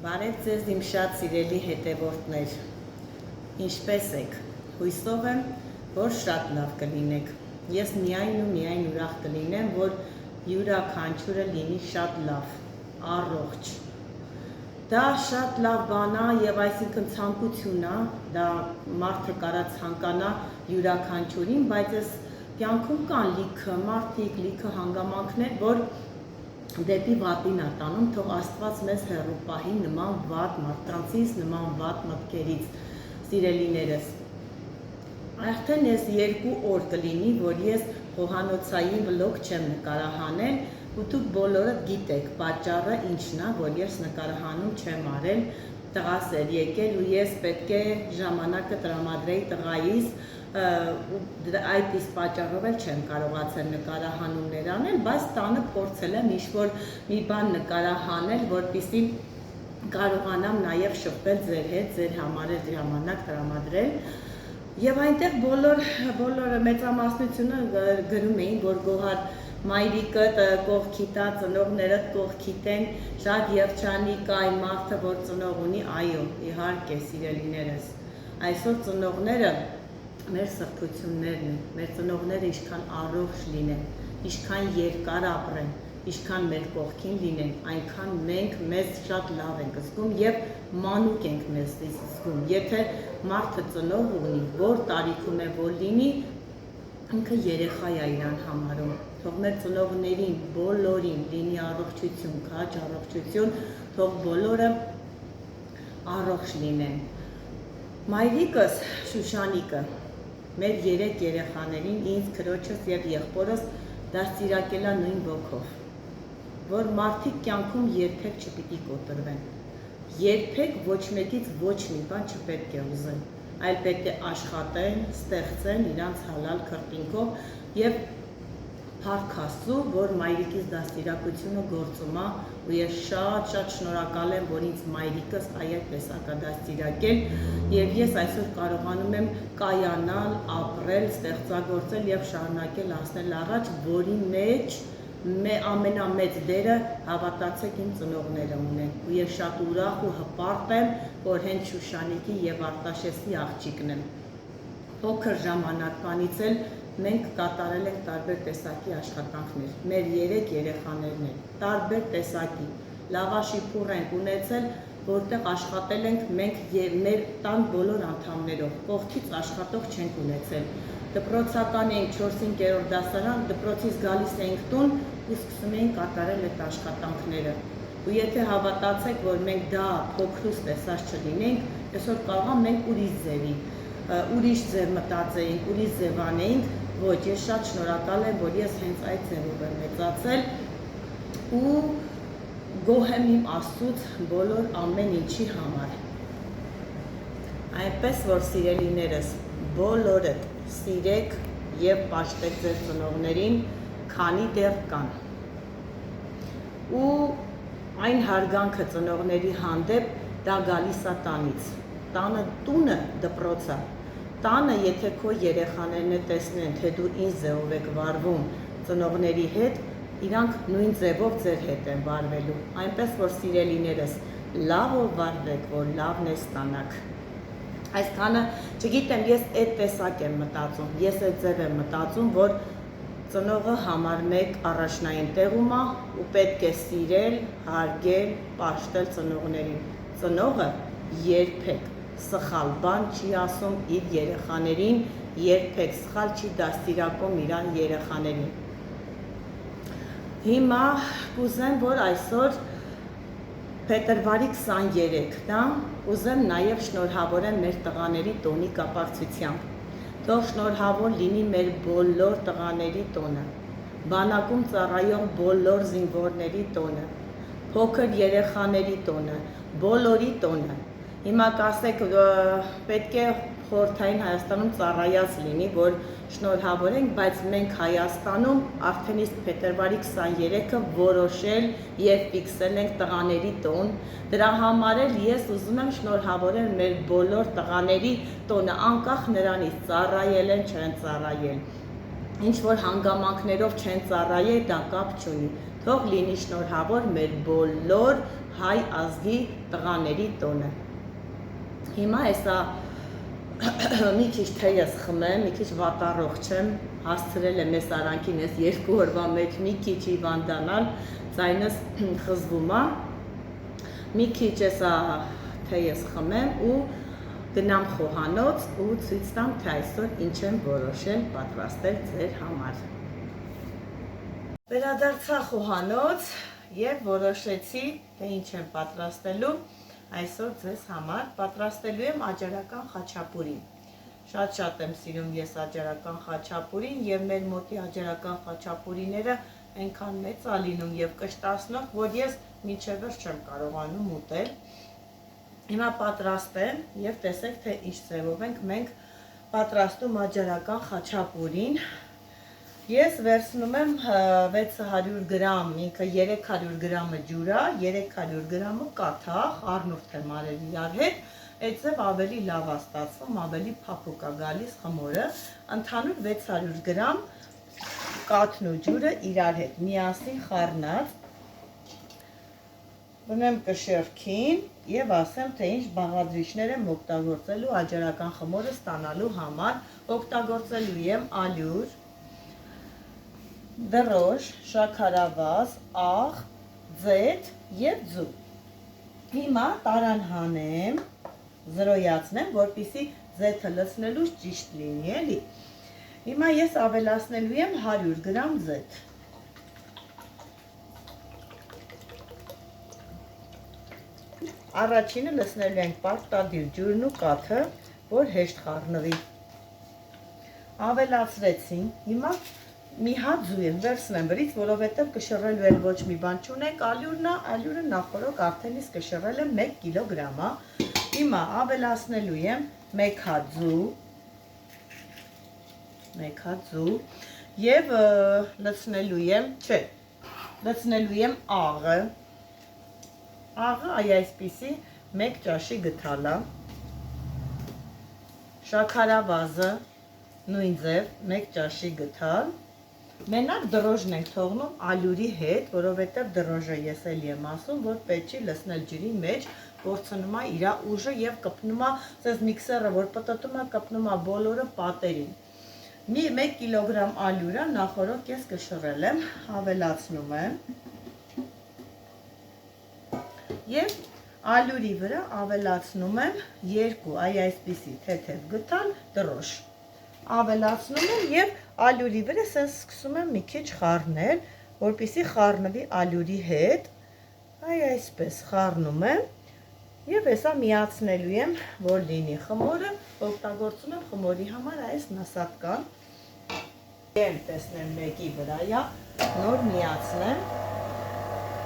Բարև ձեզ իմ շատ սիրելի հետևորդներ, ինչպես եք, հույսով եմ, որ շատ լավ կլինեք, ես միայն ուրախ կլինեմ, որ յուրաքանչյուրը լինի շատ լավ, առողջ, դա շատ լավ բան է և այսինքն ցանկություն է, դա մարդը կարա ցանկանա յուրաքանչյուրին, բայց այս կյանքում կան լիքը մարդիկ, լիքը հանգամանքներ, որ դեպի վատին է տանում, թող Աստված մեզ հեռու պահի նման վատ մարդկանցից, նման վատ մտքերից, սիրելիներս։ Արդեն ես 2 օր կլինի, որ ես խոհանոցային վլոգ չեմ նկարահանել, ու դուք բոլորդ գիտեք պատճառը ինչն է, որ ես նկարահանում չեմ արել, տղաս էր եկել ու ես պետք է ժամանակը տրամադրեի տղայիս, այդ իսկ պատճառով էլ չեմ կարողացել նկարահանումներ անել, բայց տանը փորձել եմ ինչ-որ մի բան նկարահանել, որպեսզի կարողանամ նաև շփվել ձեր հետ, ձեր համար էլ ժամանակ տրամադրել։ Եվ այնտեղ բոլորը մեծամասնությունը գրում էին, որ Գոհար մայրիկդ կողքի տա, ծնողներդ կողքի տեն, շատ երջանիկ է այն մարդը, որ ծնող ունի, այո, իհարկե սիրելիներս, այսօր ծնողները մեր սրբություններն են, մեր ծնողները ինչքան առողջ լինեն, ինչքան երկար ապրեն, ինչքան մեր կողքին լինեն, այնքան մենք մեզ շատ լավ ենք զգում և մանուկ ենք մեզ զգում, եթե մարդը ծնող ունի, որ տարիքում է որ լինի, ինքը երեխա է իրան համարում, թող մեր ծնողներին, բոլորին լինի առողջություն, քաջ առողջություն, թող բոլորը առողջ լինեն։ Մայրիկս Շուշանիկը մեր 3 երեխաներին, ինձ, քրոջս և եղբորս դաստիարակել է նույն ոգով, որ մարդիկ կյանքում երբեք չպիտի կոտրվեն, երբեք ոչ մեկից ոչ մի բան չպետք է ուզեն, այլ պետք է աշխատեն, ստեղծեն իրանց հալալ քրտինքով և փառք Աստծու, որ մայրիկիս դաստիարակությունը գործում է ու ես շատ շնորհակալ եմ, որ ինձ մայրիկս այդպես ակա դաստիարակել և ես այսօր կարողանում եմ կայանալ, ապրել, ստեղծագործել և շարունակել անցնել առաջ, որի մեջ ամենամեծ դերը հավատացեք իմ ծնողները ունեն ու ես շատ ուրախ ու հպարտ եմ, որ հենց Շուշանիկի և Արտաշեսի աղջիկն եմ։ Փոքր ժամանակվանից էլ մենք կատարել ենք տարբեր տեսակի աշխատանքներ, մեր 3 երեխաներն են, տարբեր տեսակի, լավաշիփուռ ենք ունեցել, որտեղ աշխատել ենք մենք և մեր տան բոլոր անդամներով, կողքից աշխատող չենք ունեցել, դպրոցական էինք 4-5-րդ դասարան, դպրոցից գալիս էինք տուն ու սկսում էինք կատարել այդ աշխատանքները, ու եթե հավատացեք, որ մենք դա փոքրուց տեսած չլինենք, այսօր կարող մենք ուրիշ ձև մտածեինք, ուրիշ ձև անեինք, ոչ, ես շատ շնորհակալ եմ, որ ես հենց այդ ձևով եմ մեծացել ու գոհ եմ իմ Աստծուց բոլոր ամեն ինչի համար։ Այնպես որ սիրելիներս, բոլորդ սիրեք և պաշտեք ձեր ծնողներին, քանի դեռ կան։ Ու այն հարգանքը ծնողների հանդեպ դա գալիս է տանից, տունը դպրոց է, տանը եթե քո երեխաներն տեսնեն, թե դու ինչ ձևով եք վարվում ծնողների հետ, իրանք նույն ձևով ձեր հետ են վարվելու, այնպես որ սիրելիներս, լավով վարվեք, որ լավն է ստանաք։ Այսքանը, չգիտեմ, ես այդ տեսակ եմ մտածում, ես այդ ձև եմ մտածում, որ ծնողը համար 1 առաջնային տեղում է ու պետք է սիրել, հարգել, պաշտել ծնողներին։ Ծնողը երբեք սխալ բան չի ասում իր երեխաներին, երբեք սխալ չի դաստիարակում իր երեխաներին։ Հիմա կուզեմ, որ այսօր փետրվարի 23-ն ուզեմ նաև շնորհավորեմ մեր տղաների տոնի կապակցությամբ։ Թող շնորհավոր լինի մեր բոլոր տղաների տոնը, բանակում ծառայող բոլոր զինվորների տոնը, փոքր երեխաների տոնը, բոլորի տոնը։ Հիմա կասեք, պետք է խորհրդային Հայաստանում ծառայած լինի, որ շնորհավորենք, բայց մենք Հայաստանում արդեն իսկ փետրվարի 23-ը որոշել և ֆիքսել ենք տղաների տոն, դրա համար էլ ես ուզում եմ շնորհավորել մեր բոլոր տղաների տոնը, անկախ նրանից ծառայել են, չեն ծառայել, ինչ որ հանգամանքներով չեն ծառայել, դա կապ չունի, Թող լինի շնորհավոր մեր բոլոր հայ ազգի տղաների տոնը։ Հիմա հեսա մի քիչ թեյս խմեմ, մի քիչ վատառող չեմ, հասցրել եմ ես արանքին ես 2 օրվա մեջ մի քիչ հիվանդանալ, ձայնս խզվում է, մի քիչ հեսա թեյս խմեմ ու գնամ խոհանոց ու ցույց տամ, թե այսօր ինչ եմ որոշել պատրաստել ձեր համար։ Վերադարձա խոհանոց եւ որոշեցի, թե ինչ եմ պատրաստելու այսօր ձեզ համար։ Պատրաստելու եմ աջարական խաչապուրին։ Շատ եմ սիրում ես աջարական խաչապուրին եւ մեր մոտի աջարական խաչապուրիները այնքան մեծ է լինում եւ կշտացնող, որ ես մինչեւ վերջ չեմ կարողանում ուտել։ Հիմա պատրաստեմ եւ տեսեք, թե ինչ ձևով ենք մենք պատրաստում աջարական խաչապուրին։ Ես վերցնում եմ 600 գրամ, ինքը 300 գրամը ջուր է, 300 գրամը կաթաղ, առնուրդ եմ արել իրար հետ, այդպես ավելի լավ է ստացվում, ավելի փափուկ է գալիս խմորը, ընդհանուր 600 գրամ կաթն ու ջուրը իրար հետ միասին խառնած, բնեմ կշեռքին եւ ասեմ, թե ինչ բաղադրիչներ եմ օգտագործելու աջարական խմորը ստանալու համար, օգտագործելու եմ ալյուր, դրոշ, շաքարավազ, աղ, ձեթ և ձու։ Հիմա տարան հանեմ, զրոյացնեմ, որպեսզի ձեթը լցնելուց ճիշտ լինի, էլի։ Հիմա ես ավելացնելու եմ 100 գրամ ձեթ։ Առաջինը լցնելու ենք պարտադիր ջուրն ու կաթը, որ հեշտ խառնվի։ Ավելացրեցին, հիմա մի հատ ձու եմ վերցնեմ վրից, որովհետև կշռելու էլ ոչ մի բան չունենք, ալյուրը նախորոք արդեն իսկ կշռել եմ 1 կիլոգրամ, հիմա ավելացնելու եմ 1 հատ ձու եւ լցնելու եմ աղը այսպիսի 1 ճաշի գթալա, շաքարավազը նույն ձև 1 ճաշի գթալ, մենակ դրոժն ենք թողնում ալյուրի հետ, որովհետև դրոժը ես էլ եմ ասում, որ պետք չի լցնել ջրի մեջ, կորցնում է իր ուժը եւ կպնում է, ասես միքսերը, որ պտտում է, կպնում է բոլորը պատերին։ 1 կիլոգրամ ալյուրը նախորոք ես կշռել եմ, ավելացնում եմ եւ ալյուրի վրա ավելացնում եմ 2 այսպիսի թեթև գտալ դրոշ։ Ավելացնում եմ եւ ալյուրի վրա սկսում եմ մի քիչ խառնել, որպեսզի խառնվի ալյուրի հետ, այսպես խառնում եմ եւ հեսա միացնելու եմ, որ լինի խմորը, օգտագործում եմ խմորի համար այս նասատկան։ Եմ տեսնեմ մեկի վրայա, նոր միացնեմ։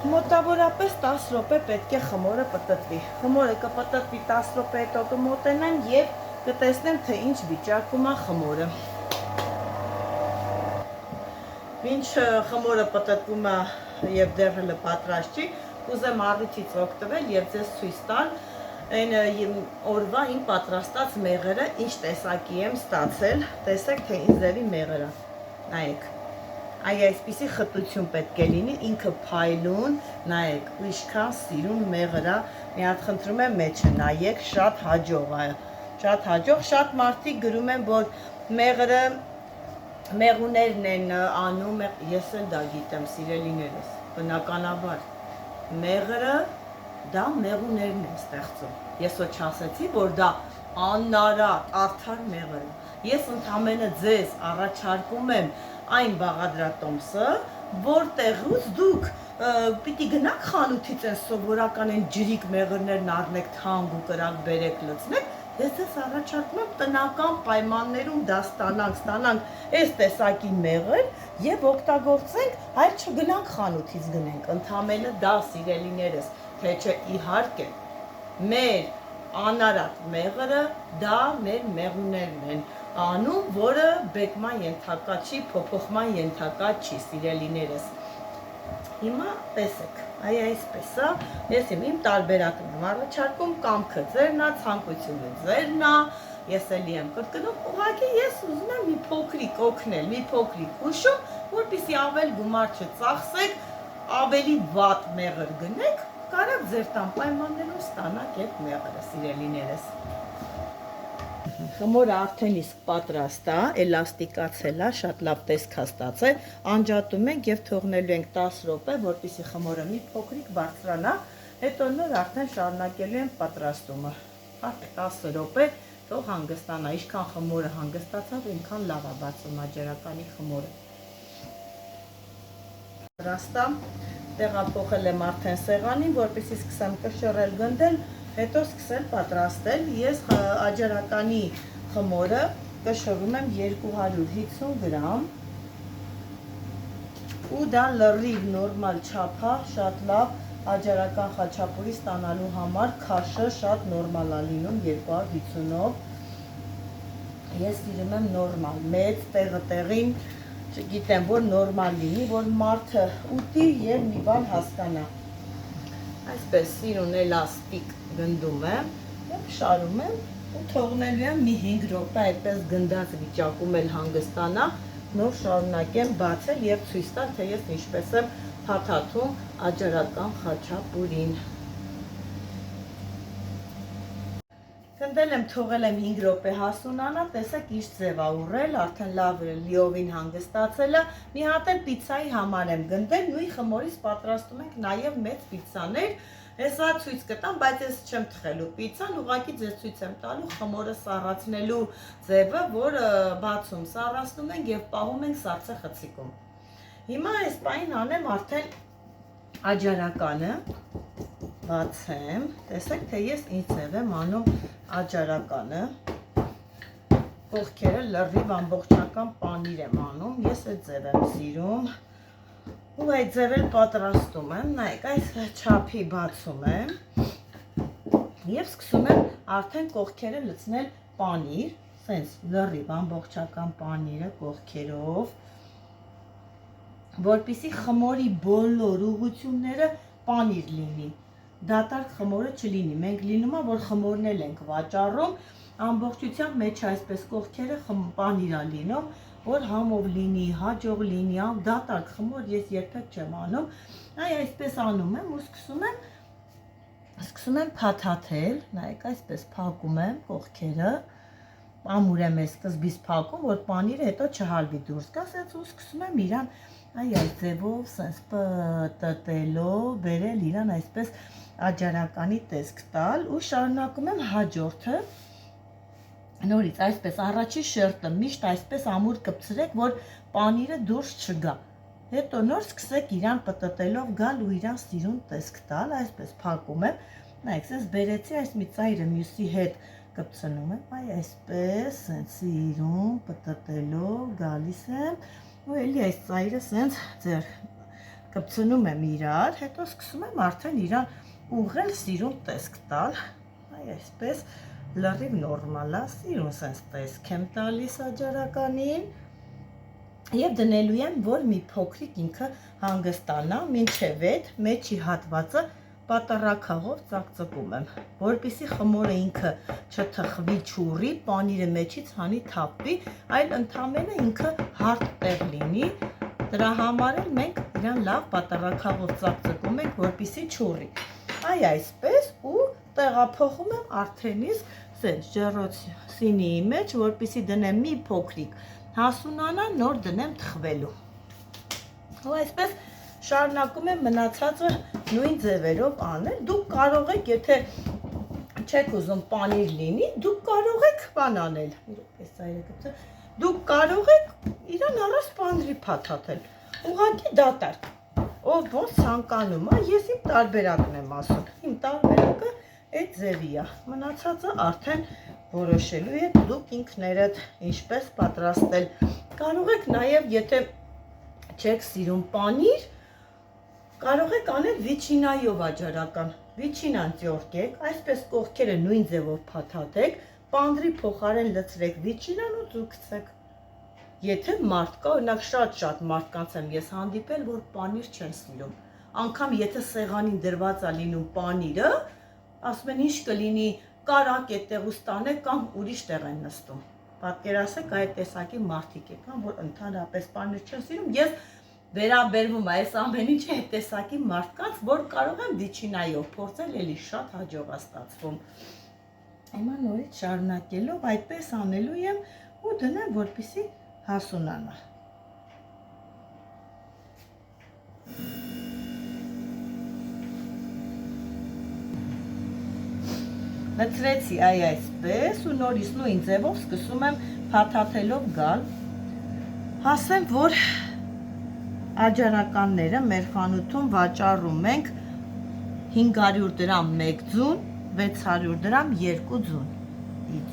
Մոտավորապես 10 րոպե պետք է խմորը պտտվի։ Խմորը կպտտվի 10 րոպե հետո կմոտենան եւ կտեսնեմ, թե ինչ վիճակում է խմորը։ Ինչ խմորը պտտվում է եւ դեռ հələ պատրաստ չի, կուզեմ առիթից օգտվել եւ ձեզ ցույց տալ այն օրվա իմ պատրաստած մեղրը, ինչ տեսակի եմ ստացել, տեսեք, թե ինչ ձևի մեղր է։ Նայեք։ Այսպիսի խտություն պետք է լինի, ինքը փայլուն, նայեք, ու ինչքան սիրուն մեղր է, մի հատ խնդրում եմ մեջը նայեք, շատ հաջող է։ Շատ հաջող, շատ մարդիկ գրում են, որ մեղրը մեղուներն են անում, ես էլ դա գիտեմ, սիրելիներս, բնականաբար, մեղրը դա մեղուներն են ստեղծում, ես ոչ ասեցի, որ դա աննարատ, արդար մեղր է, ես ընդամենը ձեզ առաջարկում եմ այն բաղադրատոմսը, որտեղից դուք պիտի գնաք խանութից են սովորական են ջրիկ մեղրներն առնեք, թանկ ու կրակ բերեք լցնեք, ես ձեզ առաջարկում եմ տնական պայմաններում դա ստանանք այս տեսակի մեղր եւ օգտագործենք, այլ չգնանք խանութից գնենք, ընդամենը դա սիրելիներս, թե չէ իհարկե մեր անարատ մեղրը դա մեր մեղուներն են անում, որը բեկման ենթակա չի, փոփոխման ենթակա չի, սիրելիներս։ Հիմա տեսեք, այսպես է, ես իմ տարբերակն եմ առաջարկում, կամքը ձերն է, ցանկությունը ձերն է, ես էլի եմ կրկնում, ուղղակի ես ուզում եմ մի փոքրիկ օգնել, մի փոքրիկ հուշում, որպեսզի ավել գումար չծախսեք, ավելի վատ մեղր գնեք, կարաք ձեր տան պայմաններում ստանաք այդ մեղրը, սիրելիներս։ Խմորը արդեն իսկ պատրաստ է, էլաստիկացել է, շատ լավ տեսք ստացել, անջատում ենք եւ թողնելու ենք 10 րոպե, որպեսզի խմորը մի փոքրիկ բարձրանա, հետո նոր արդեն շարունակելու ենք պատրաստումը։ Արդեն 10 րոպե թող հանգստանա, ինչքան խմորը հանգստացավ, այնքան լավ է բացում աջերականի խմորը։ Պատրաստ է, տեղափոխել եմ արդեն սեղանին, որպեսզի սկսեմ կշռել, գնդել, հետո սկսել պատրաստել։ Ես աջերականի խմորը կշռում եմ 250 գրամ ու դա լրիվ նորմալ չափ է, շատ լավ աջերական խաչապուրի ստանալու համար քաշը շատ նորմալ է լինում 250-ով։ Ես սիրում եմ նորմալ, մեծ տեղը տեղին, չգիտեմ, որ նորմալ լինի, որ մարդը ուտի եւ մի բան հասկանա։ Այսպես սիրուն էլաստիկ գնդում եմ եւ շարում եմ ու թողնելու եմ մի 5 րոպե այդպես գնդած վիճակում էլ հանգստանա, նոր շարունակեմ բացել եւ ցույց տալ, թե ես ինչպես եմ փաթաթում աջերական խաչապուրին։ Գնդել եմ, թողել եմ 5 րոպե հասունանա, տեսեք ինչ ձև է ուռել, արդեն լավ լիովին հանգստացել է։ Մի հատ էլ պիցցայի համար եմ գնդել, նույն խմորից պատրաստում ենք նաև մեծ պիցցաներ։ Հեսա ցույց կտամ, բայց ես չեմ թխելու պիցցան, ուղղակի ձեզ ցույց եմ տալու խմորը սառացնելու ձևը, որ բացում սառացնում ենք եւ պահում ենք սառցե խցիկում։ Հիմա այս պահին անեմ արդեն աջարականը, բացեմ, տեսեք, թե ես ինչ ձև եմ անում աջարականը, կողքերը լրիվ ամբողջական պանիր եմ անում, ես այդ ձև եմ սիրում ու այդ ձև էլ պատրաստում եմ, նայեք, այս չափի բացում եմ և սկսում եմ արդեն կողքերը լցնել պանիր, սենց լրիվ ամբողջական պանիրը կողքերով, որպեսզի խմորի բոլոր ուղղությունները պանիր լինի, դատարկ խմորը չլինի, մենք լինում է, որ խմորն էլ ենք վաճառում, ամբողջությամբ մեջ այսպես կողքերը պանիր է լինում, որ համով լինի, հաջող լինի, դատարկ խմոր ես երբեք չեմ անում, այսպես անում եմ ու սկսում եմ փաթաթել, նայեք, այսպես փակում եմ կողքերը, ամուր եմ ես սկզբից փակում, որ պանիրը հետո չհալվի դուրս գա, սենց ու սկսում եմ իրան այս ձևով, սենց պտտելով, բերել իրան այսպես աջարականի տեսք տալ ու շարունակում եմ հաջորդը, նորից այսպես առաջի շերտը միշտ այսպես ամուր կպցրեք, որ պանիրը դուրս չգա, հետո նոր սկսեք իրան պտտելով գալ ու իրան սիրուն տեսք տալ, այսպես փակում եմ, նայեք, սենց բերեցի այս մի ծայրը մյուսի հետ կպցնում եմ, այսպես, սենց սիրուն պտտելով գալիս եմ ու էլի այս ծայրը սենց ձեր կպցնում եմ իրար, հետո սկսում եմ արդեն իրան ուղղել սիրուն տեսք տալ, այսպես լրիվ նորմալ է, սիրուն սենց տեսք եմ տալիս աջարականին և դնելու եմ, որ մի փոքրիկ ինքը հանգստանա, մինչև այդ մեջի հատվածը պատառաքաղով ծակծկում եմ, որպեսզի խմորը ինքը չթխվի, չուռի, պանիրը մեջից հանի թափվի, այլ ընդամենը ինքը հարթ տեղ լինի, դրա համար էլ մենք իրան լավ պատառաքաղով ծակծկում ենք, որպեսզի չուռի, այսպես ու տեղափոխում եմ արդեն իսկ սենց ջեռոցինիի մեջ, որպեսզի դնեմ մի փոքրիկ հասունանա, նոր դնեմ թխվելու։ Ու այսպես շարունակում եմ մնացածը նույն ձևերով անել, դուք կարող եք, եթե չեք ուզում պանիր լինի, դուք կարող եք բան անել, դուք կարող եք իրան առանց պանիրի փաթաթել, ուղղակի դատարկ, ով ոնց ցանկանում է, ես իմ տարբերակն եմ ասում, իմ տարբերակը այդ ձևի է, մնացածը արդեն որոշելու եք դուք ինքներդ ինչպես պատրաստել, կարող եք նաև, եթե չեք սիրում պանիր, կարող եք անել վիչինայով աջարական, վիչինան ճորկեք, այսպես կողքերը նույն ձևով փաթաթեք, պանրի փոխարեն լցրեք վիչինան ու ձուկցեք, եթե մարդ կա, օրինակ շատ մարդկանց եմ ես հանդիպել, որ պանիր չեն սիրում, անգամ եթե սեղանին դրված է լինում պանիրը, ասում են ինչ կլինի, կարակ այդտեղ ու ստանեք կամ ուրիշ տեղ են նստում։ Պատկերացրեք այդ տեսակի մարդիկ եկան, որ ընդհանրապես պանիր չեն սիրում, ես վերաբերվում է այս ամեն ինչը այդ տեսակի մարդկանց, որ կարող են դիչինայով փորձել, էլի շատ հաջող է ստացվում։ Հիմա նորից շարունակելով այդպես անելու եմ ու դնեմ, որպեսզի հասունանա։ Լցրեցի այսպես ու նորից նույն ձևով սկսում եմ փաթաթելով գալ։ Հասեմ, որ աջարականները մեր խանութում վաճառում ենք 500 դրամ 1 ձուն, 600 դրամ 2 ձուն։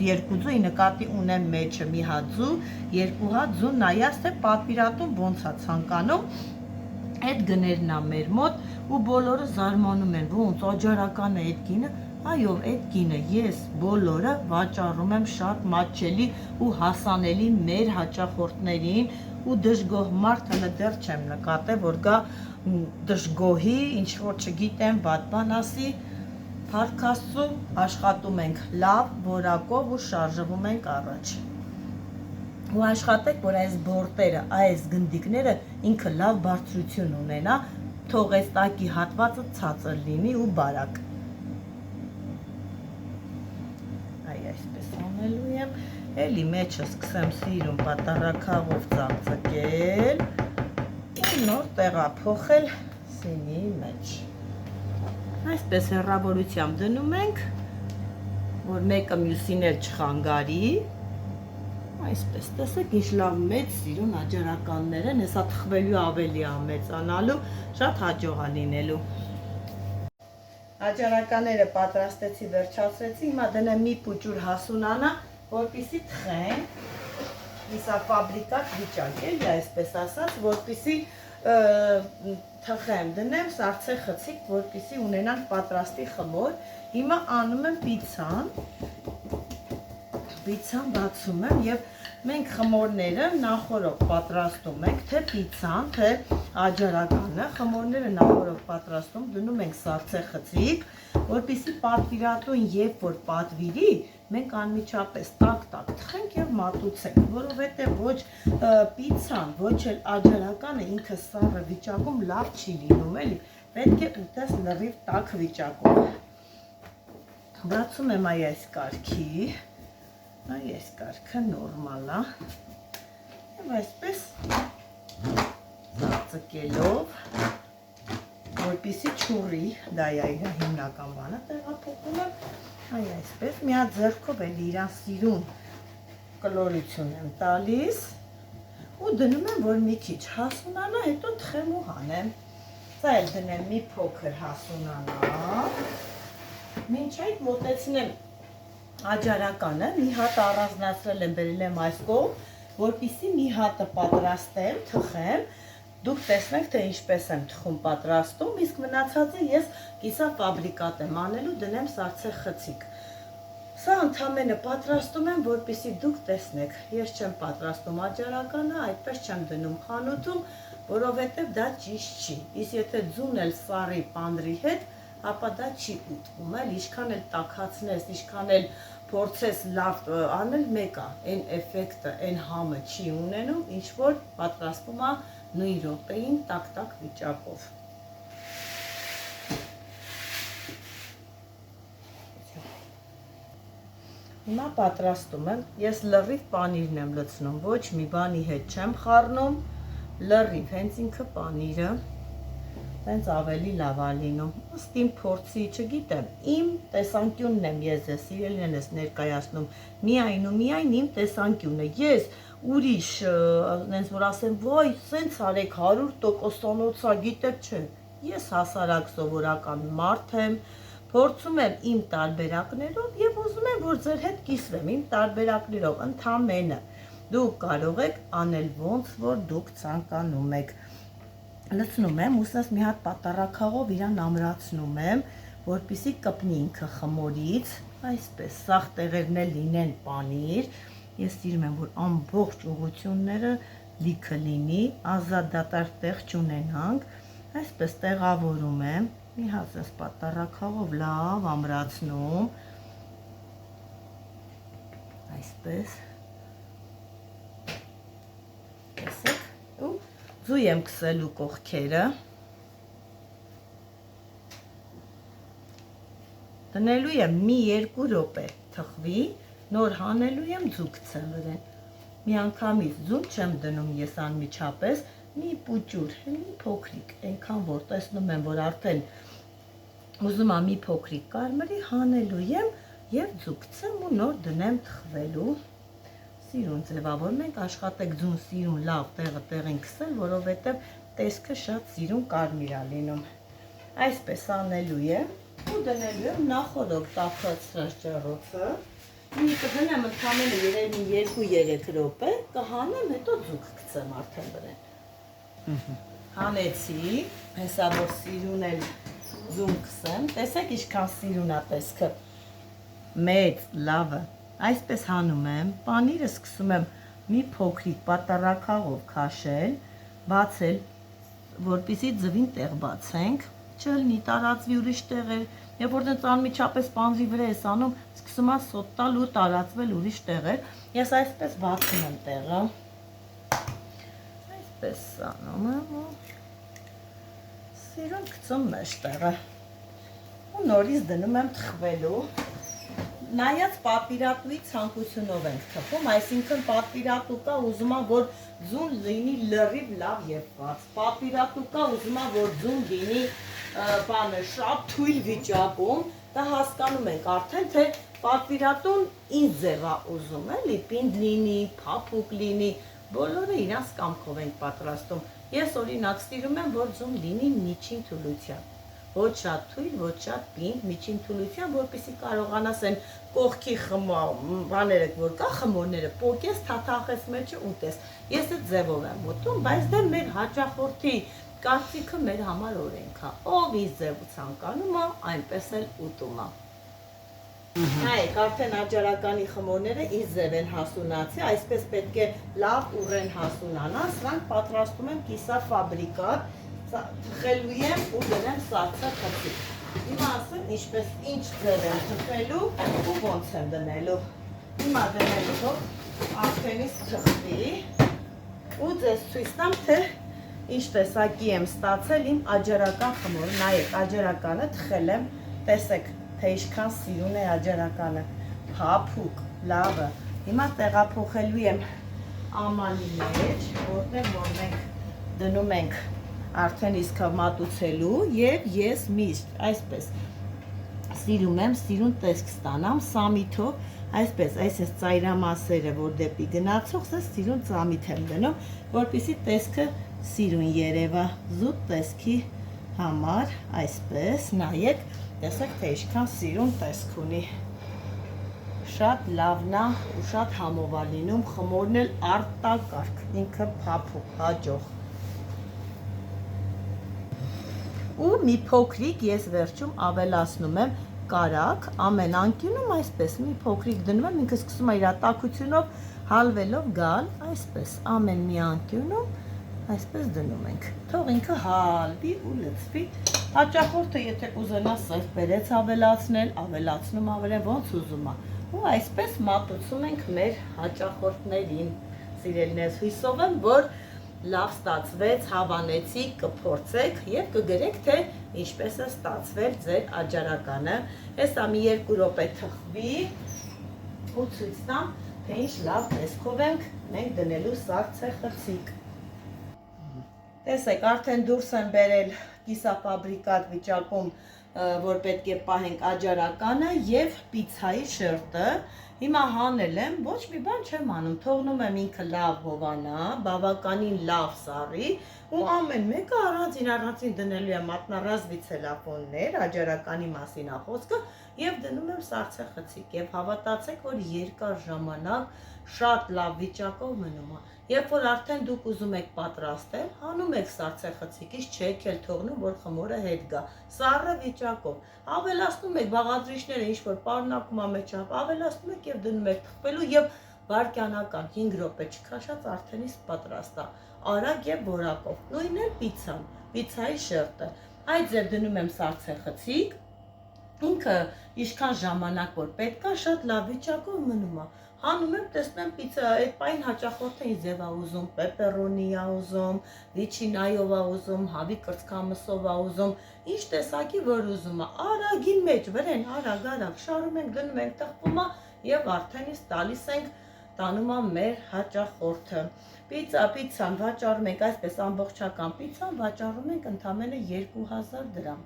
2 ձույի նկատի ունեմ մեջը մի հատ ձու, 2 հատ ձու, նայած թե պատվիրատուն ոնց է ցանկանում, այդ գներն է մեր մոտ ու բոլորը զարմանում են, ոնց աջարականը այդ գինը, այո, այդ գինը ես բոլորը վաճառում եմ շատ մատչելի ու հասանելի մեր հաճախորդներին ու դժգոհ մարդ հələ դեռ չեմ նկատել, որ գա դժգոհի, ինչ որ չգիտեմ, բադ բան ասի, փառք Աստծո, աշխատում ենք լավ, որակով ու շարժվում ենք առաջ։ Ու աշխատեք, որ այս բորտերը, այս գնդիկները ինքը լավ բարձրություն ունենա, թող այս տակի հատվածը ցածր լինի ու բարակ։ Այսպես անելու եմ, էլի մեջը սկսեմ սիրուն պատառաքաղով ծակծկել ու նոր տեղափոխել սինի մեջ։ Այսպես հեռավորությամբ դնում ենք, որ մեկը մյուսին էլ չխանգարի, այսպես տեսեք ինչ լավ մեծ սիրուն աջարականներ են, հեսա թխվելու ավելի է մեծանալու, շատ հաջող է լինելու։ Աջարականները պատրաստեցի, վերջացրեցի, հիմա դնեմ մի պուճուր հասունանա, որպեսզի թխեն, իսա ֆաբրիկատ վիճակ էլի, այսպես ասած, որպեսզի թխեմ, դնեմ սառցե խցիկ, որպեսզի ունենանք պատրաստի խմոր, հիմա անում եմ պիցցան բացում եմ և մենք խմորները նախորդ պատրաստում ենք, թե պիցցան, թե աջարականը, խմորները նախորդ պատրաստում, դնում ենք սառցե խցիկ, որպեսզի պատվիրատուն երբ որ պատվիրի, մենք անմիջապես տակ-տակ թխենք և մատուցենք, որովհետև ոչ պիցցան, ոչ էլ աջարականը ինքը սառը վիճակում լավ չի լինում, էլի, պետք է ուտես լրիվ տաք վիճակով։ Բացում եմ այս կարգի, այս կարգը նորմալ է, և այսպես ծակծկելով, որպեսզի չուռի, դա է իր հիմնական բանը, տեղափոխում եմ, այսպես, մի հատ ձեռքով էլ իրան սիրուն կլորություն եմ տալիս ու դնում եմ, որ մի քիչ հասունանա, հետո թխեմ ու հանեմ, սա էլ դնեմ մի փոքր հասունանա, մինչ այդ մոտեցնեմ աջարականը, մի հատ առանձնացրել եմ, բերել եմ այս կողմ, որպեսզի մի հատը պատրաստեմ, թխեմ, դուք տեսնեք, թե ինչպես եմ թխում պատրաստում, իսկ մնացածը ես կիսա ֆաբրիկատ եմ անելու, դնեմ սառցե խցիկ։ Սա ընդամենը պատրաստում եմ, որպեսզի դուք տեսնեք, ես չեմ պատրաստում աջարականը, այդպես չեմ դնում խանութում, որովհետև դա ճիշտ չի, իսկ եթե ձուն էլ սառի պանդրի հետ, ապա դա չի ուտվում, ինչքան էլ տաքացնես, ինչքան էլ փորձես լավ անել, մեկ է, այն էֆեկտը, այն համը չի ունենում, ինչ որ պատրաստվում է նույն րոպեին տակ-տակ վիճակով։ Հիմա պատրաստում եմ, ես լրիվ պանիրն եմ լցնում, ոչ մի բանի հետ չեմ խառնում, լրիվ, հենց ինքը պանիրը, հենց ավելի լավ է լինում, ըստ իմ փորձի, չգիտեմ, իմ տեսանկյունն եմ ես ձեզ սիրելիներս ես ներկայացնում, միայն ու միայն իմ տեսանկյունը, ես ուրիշ, նենց որ ասեմ, վայ, սենց արեք 100%-անոց է, գիտեք չէ, ես հասարակ սովորական մարդ եմ, փորձում եմ իմ տարբերակներով և ուզում եմ, որ ձեր հետ կիսվեմ իմ տարբերակներով, ընդամենը, դուք կարող եք անել ոնց, որ դուք ցանկանում եք, լցնում եմ, ուսնես մի հատ պատառաքաղով իրան ամրացնում եմ, որպեսզի կպնի ինքը խմորից, այսպես, սաղ տեղերն էլ լինեն պանիր, ես սիրում եմ, որ ամբողջ ուղղությունները լիքը լինի, ազատ դատարկ տեղ չունենանք, այսպես տեղավորում եմ, մի հատ այս պատառաքաղով լավ ամրացնում, այսպես, տեսեք, ու Ձու եմ քսելու կողքերը։ Դնելու եմ մի 2 րոպե թխվի, նոր հանելու եմ ձու գցեմ վրան։ Միանգամից ձուն չեմ դնում ես անմիջապես, մի պուճուր, մի փոքրիկ, այնքան որ տեսնում եմ, որ արդեն ուզում եմ մի փոքրիկ կարմրի, հանելու եմ եւ ձու գցեմ ու նոր դնեմ թխվելու։ Սիրուն ձևավորում ենք, աշխատեք ձուն սիրուն լավ տեղին քսել, որովհետև տեսքը շատ սիրուն կարմիր է լինում։ Այսպես անելու եմ ու դնելու եմ նախորդ տաքացրած ջեռոցը։ Մի կդնեմ ընդամենը երևի 2-3 րոպե, կհանեմ, հետո ձու կգցեմ արդեն վրան։ Հանեցի, հեսա որ սիրուն էլ ձուն քսեմ, տեսեք ինչքան սիրուն է տեսքը։ Մեծ, լավը։ Այսպես հանում եմ, պանիրը սկսում եմ մի փոքրիկ պատառաքաղով քաշել, բացել, որպեսզի ձվին տեղ բացենք, չլինի տարածվի ուրիշ տեղեր, երբ որ դեռ անմիջապես պանրի վրա ես անում, սկսում է սոտ տալ ու տարածվել ուրիշ տեղեր, ես այսպես բացում եմ տեղը, այսպես անում եմ ու սիրուն գցում մեջտեղը ու նորից դնում եմ թխվելու։ Նայած պատվիրատուի ցանկությունով ենք թխում, այսինքն պատվիրատու կա ուզում է, որ ձուն լինի լրիվ լավ եփված, պատվիրատու կա ուզում է, որ ձուն լինի բանը շատ թույլ վիճակում, դա հասկանում ենք արդեն, թե պատվիրատուն ինչ ձև է ուզում, էլի, պինդ լինի, փափուկ լինի, բոլորը իրանց կամքով ենք պատրաստում։ Ես օրինակ սիրում եմ, որ ձուն լինի միջին թուլության։ Ոչ շատ թույլ, ոչ շատ պինդ, միջին թուլության, որպեսզի կարողանաս այն կողքի բաները, որ կա խմորները, պոկես, թաթախես մեջը ուտես։ Ես այդ ձևով եմ ուտում, բայց դա մեր հաճախորդի կարծիքը մեր համար օրենք է։ Ով իր ձև ցանկանում է, այնպես էլ ուտում է։ Նայեք, արդեն աճարականի խմորները իր ձև են հասունացի, այսպես պետք է լավ ուղղեն հասունանան, սրանք պատրաստում եմ կիսաֆաբրիկատ, թխելու եմ ու դնեմ սառցը խցի։ Հիմա ասեմ ինչպես ինչ ձև եմ թխելու ու ոնց եմ դնելու։ Հիմա դնելու հող արդենից թխվի ու ձեզ ցույց տամ, թե ինչ տեսակի եմ ստացել իմ աճարական խմորը։ Նայեք, աճարականը թխել եմ, տեսեք, թե ինչքան սիրուն է աճարականը, փափուկ, լավը։ Հիմա տեղափոխելու եմ ամանի մեջ, որտեղ որ մենք դնում ենք արդեն իսկ մատուցելու եւ ես միշտ այսպես սիրում եմ սիրուն տեսք ստանամ սամիթով, այսպես այս ծայրամասերը, որ դեպի գնացող, ես սիրուն ծամիթ եմ դնում, որպեսզի տեսքը սիրուն երևա, զուտ տեսքի համար, այսպես, նայեք, տեսեք, թե ինչքան սիրուն տեսք ունի։ Շատ լավն է ու շատ համով է լինում, խմորն էլ արտակարգ, ինքը փափուկ, հաջող։ Ու մի փոքրիկ ես վերջում ավելացնում եմ կարակ, ամեն անկյունում այսպես մի փոքրիկ դնում եմ, ինքը սկսում է իր տաքությունով հալվելով գալ, այսպես ամեն մի անկյունում այսպես դնում ենք, թող ինքը հալվի ու լցվի, հաճախորդը եթե կուզենա սև բերեց ավելացնել, ավելացնում ավելեն ոնց ուզում է, ու այսպես մատուցում ենք մեր հաճախորդներին, սիրելիներս, հույսով եմ, որ լավ ստացվեց, հավանեցիք, կփորձեք եւ կգրեք, թե ինչպես է ստացվել ձեր աճարականը։ Հեսա մի 2 րոպե թխվի ու ցույց տամ, թե ինչ լավ տեսքով ենք մենք դնելու սառցե խցիկ։ Տեսեք, արդեն դուրս եմ բերել կիսաֆաբրիկատ վիճակում, որ պետք է պահենք աճարականը եւ պիցցայի շերտը։ Հիմա հանել եմ, ոչ մի բան չեմ անում, թողնում եմ ինքը լավ հովանա, բավականին լավ սառի ու ամեն մեկը առանձին դնելու եմ մատնարազվի ցելոֆաններ, աճարականի մասին է խոսքը եւ դնում եմ սառցե խցիկ եւ հավատացեք, որ երկար ժամանակ շատ լավ վիճակով մնում է։ Երբ որ արդեն դուք ուզում եք պատրաստել, հանում եք սառցե խցիկից, չեք էլ թողնում, որ խմորը հետ գա։ Սառը վիճակով։ Ավելացնում եք բաղադրիչները, ինչ որ պարունակում է մեջը, ավելացնում եք եւ դնում եք թխվելու եւ վայրկյանական 5 րոպե չքաշած արդեն իսկ պատրաստ է։ Արագ եւ որակով։ Նույնն էլ պիցցան, պիցցայի շերտը։ Այդ ձև դնում եմ սառցե խցիկ։ Ինքը ինչքան ժամանակ որ պետք է շատ լավ վիճակով մնում է։ հանում եմ, տեսնեմ պիցա, այդ պայն հաճախորդը ինձ ձև ա ուզում, պեպերոնի ա ուզում, վիչինայով ա ուզում, հավի կրծքամսով ա ուզում, ինչ տեսակի որ ուզում ա, արագի մեջ, վրեն, արագ, շարում ենք, գնում ենք, տխվում ա եւ արդեն իսկ տալիս ենք տանում ա մեր հաճախորդը։ Պիցան վաճառում ենք, այսպես ամբողջական պիցան վաճառում ենք ընդամենը 2000 դրամ։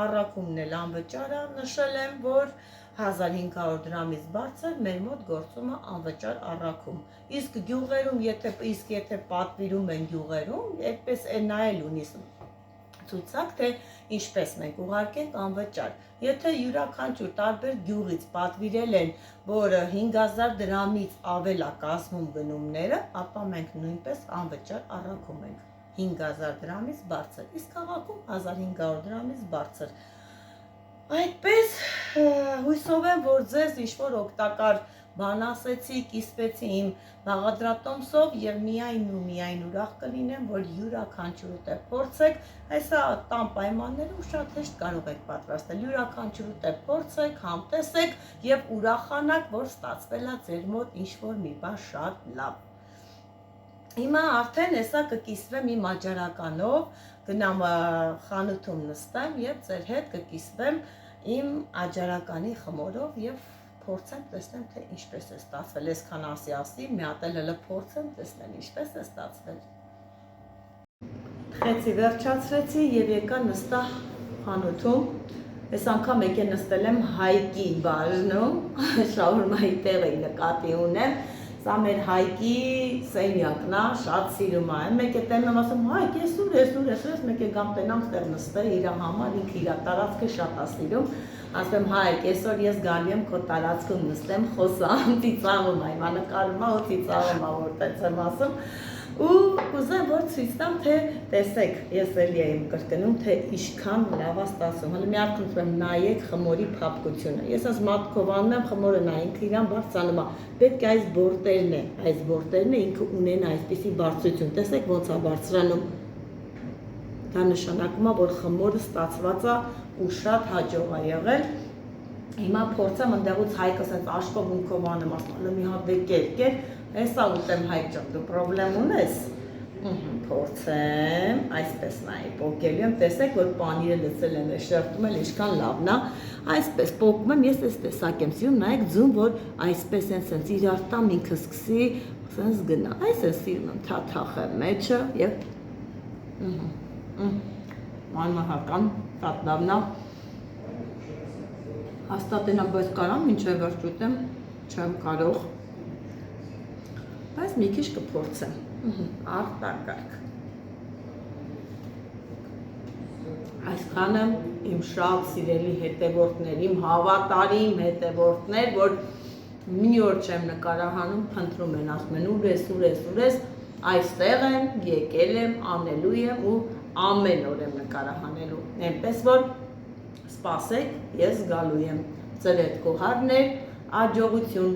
Առաքումն էլ անվճար է, նշել եմ, որ 1500 դրամից բարձր մեր մոտ գործում է անվճար առաքում։ Իսկ գյուղերում, եթե պատվիրում են գյուղերում, այդպես նա էլ ունի ցուցակ, թե ինչպես մենք ուղարկենք անվճար։ Եթե յուրաքանչյուր տարբեր գյուղից պատվիրել են, որ 5000 դրամից ավել է կազմում գնումները, ապա մենք նույնպես անվճար առաքում ենք 5000 դրամից բարձր, իսկ քաղաքում 1500 դրամից բարձր։ Այդպես հույսով եմ, որ ձեզ ինչ-որ օգտակար բան ասեցի, կիսվեցի իմ բաղադրատոմսով եւ միայն ուրախ կլինեմ, որ յուրաքանչյուրը փորձեք, այսա տան պայմաններում շատ հեշտ կարող եք պատրաստել, յուրաքանչյուրը փորձեք, համտեսեք եւ ուրախանաք, որ ստացվել է ձեր մոտ ինչ-որ մի բան շատ լավ։ Հիմա արդեն հեսա կկիսվեմ իմ աջարականով, գնամ խանութում նստեմ եւ ձեր հետ կկիսվեմ իմ աջարականի խմորով եւ փորձեմ տեսնեմ թե ինչպես է ստացվել։ Այսքան ասի, մի հատ էլ հələ փորձեմ, տեսնեմ ինչպես է ստացվել։ Խեցի վերջացրեցի եւ եկա նստա խանութում։ Այս անգամ եկել նստել եմ Հայկի բաժնում, շաուրմայի տեղը նկատի ունեմ։ Սա մեր Հայկի սենյակն է, շատ սիրում է։ Մեկ է տենում եմ ասում, Հայկ, ես ուր ես, մեկ է գամ տենամ ստեղ նստել իր համար, ինքը իր տարածքը շատ է սիրում։ Ասում եմ, Հայկ, այսօր ես գալի եմ քո տարածքում նստեմ, խոսամ, ծիծաղում է, հիմա նկարում է ու ծիծաղում է, որտեղ եմ ասում։ Ու կուզեմ որ ցույց տամ, թե տեսեք, ես էլի եմ կրկնում, թե ինչքան լավ է ստացվում։ Հələ մի հատ խնդրում եմ նայեք խմորի փափկությունը։ Ես այս մատքով անում եմ, խմորը նա ինքը իրան բարձրանում է։ Պետք է այս բորտերն է ինքը ունեն այսպիսի բարձրություն։ Տեսեք ոնց է բարձրանում։ Դա նշանակում է, որ խմորը ստացված է ու շատ հաջող է եղել։ Հիմա փորձեմ ընդեղուց Հայկը ասած աշխով ունքով անեմ, ասում մի հատ կեր, հեսա ուտեմ Հայկ ջան, դու պրոբլեմ ունես։ Փորձեմ, այսպես նայի պոկելու եմ, տեսեք, որ պանիրը լցել եմ, շերտում էլ ինչքան լավն է, այսպես պոկում եմ, ես այս տեսակ եմ սիրում, նայեք ձում, որ այսպես են սենց իրար տամ ինքը սկսի, սենց գնա, այս է սիրում եմ, թաթախեմ մեջը և մանմահական, շատ լավն է, հաստատենա, բայց կարամ մինչև վերջ ուտեմ, չեմ կարող, բայց մի քիչ կփորձեմ, արտակարգ։ Այսքանը իմ շատ սիրելի հետևորդներ, իմ հավատարիմ հետևորդներ, որ մի օր չեմ նկարահանում, փնտրում են, ասում են ուր ես, այստեղ եմ, եկել եմ, անելու եմ ու ամեն օր եմ նկարահանելու, այնպես որ սպասեք, ես գալու եմ, ձեր հետ գոհարներ, աջողություն։